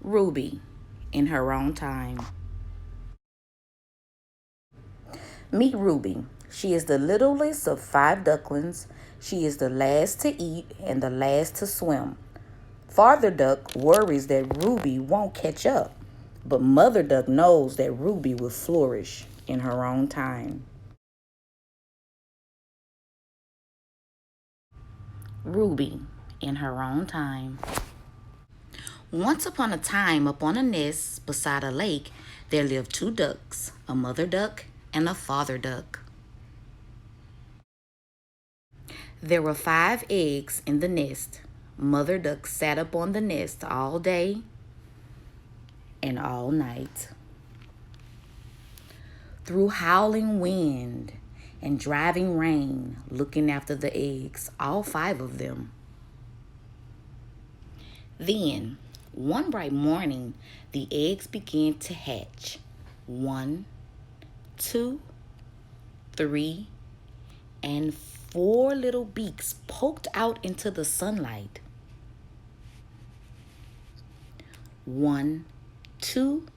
Ruby, in her own time. Meet Ruby. She is the littlest of 5 ducklings. She is the last to eat and the last to swim. Father Duck worries that Ruby won't catch up, but Mother Duck knows that Ruby will flourish in her own time. Ruby, in her own time. Once upon a time, up on a nest beside a lake, there lived 2 ducks, a mother duck and a father duck. There were 5 eggs in the nest. Mother duck sat up on the nest all day and all night. Through howling wind and driving rain, looking after the eggs, all 5 of them. Then, one bright morning, the eggs began to hatch. 1, 2, 3, and 4 little beaks poked out into the sunlight. 1, 2,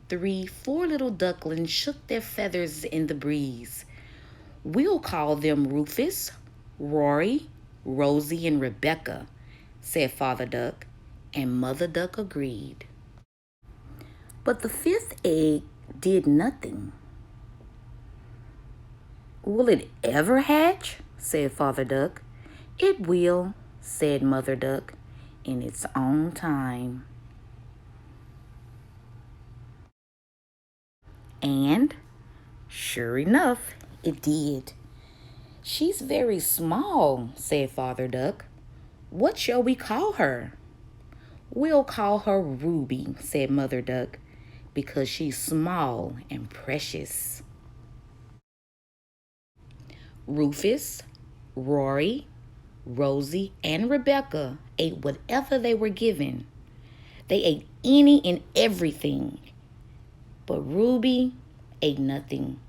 3, 4 little ducklings shook their feathers in the breeze. We'll call them Rufus, Rory, Rosie, and Rebecca, said Father Duck, and Mother Duck agreed. But the 5th egg did nothing. Will it ever hatch? Said Father Duck. It will, said Mother Duck, in its own time. And, sure enough, it did. She's very small, said Father Duck. What shall we call her? We'll call her Ruby, said Mother Duck, because she's small and precious. Rufus, Rory, Rosie, and Rebecca ate whatever they were given. They ate any and everything. But Ruby ate nothing.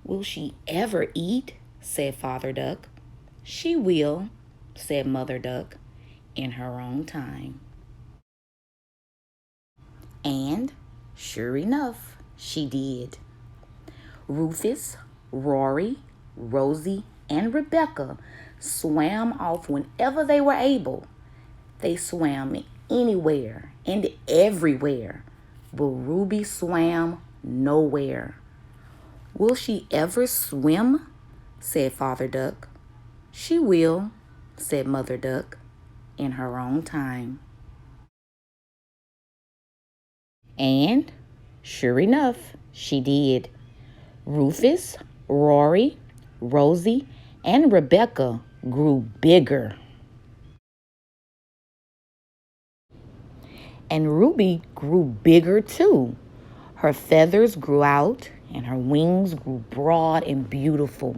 Will she ever eat? Said Father Duck. She will, said Mother Duck, in her own time. And, sure enough, she did. Rufus, Rory, Rosie, and Rebecca swam off whenever they were able. They swam anywhere and everywhere, but Ruby swam nowhere. Will she ever swim? Said Father Duck. She will, said Mother Duck, in her own time. And, sure enough, she did. Rufus, Rory, Rosie, and Rebecca grew bigger. And Ruby grew bigger too. Her feathers grew out and her wings grew broad and beautiful.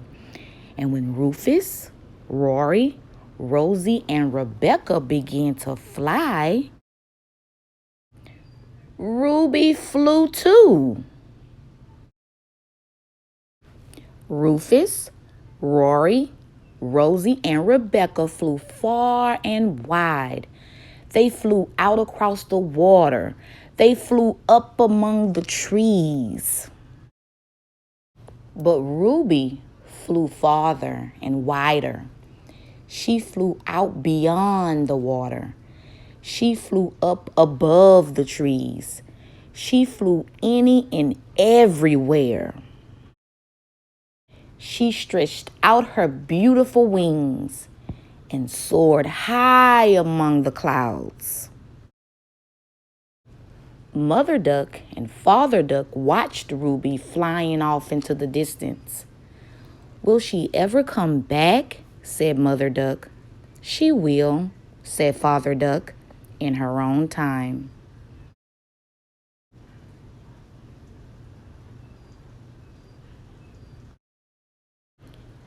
And when Rufus, Rory, Rosie, and Rebecca began to fly, Ruby flew too. Rufus, Rory, Rosie, and Rebecca flew far and wide. They flew out across the water. They flew up among the trees. But Ruby flew farther and wider. She flew out beyond the water. She flew up above the trees. She flew any and everywhere. She stretched out her beautiful wings and soared high among the clouds. Mother Duck and Father Duck watched Ruby flying off into the distance. Will she ever come back? Said Mother Duck. She will, said Father Duck, in her own time.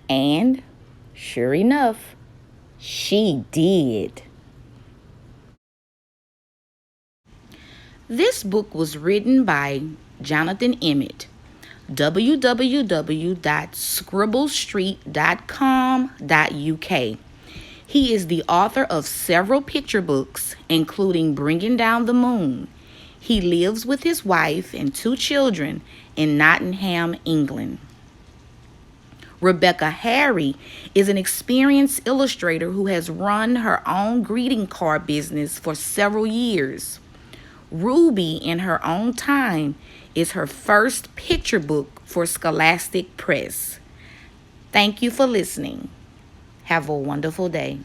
And, sure enough, she did. This book was written by Jonathan Emmett. www.scribblestreet.com.uk. He is the author of several picture books, including Bringing Down the Moon, He lives with his wife and 2 children in Nottingham, England. Rebecca Harry is an experienced illustrator who has run her own greeting card business for several years. Ruby, in her own time, is her first picture book for Scholastic Press. Thank you for listening. Have a wonderful day.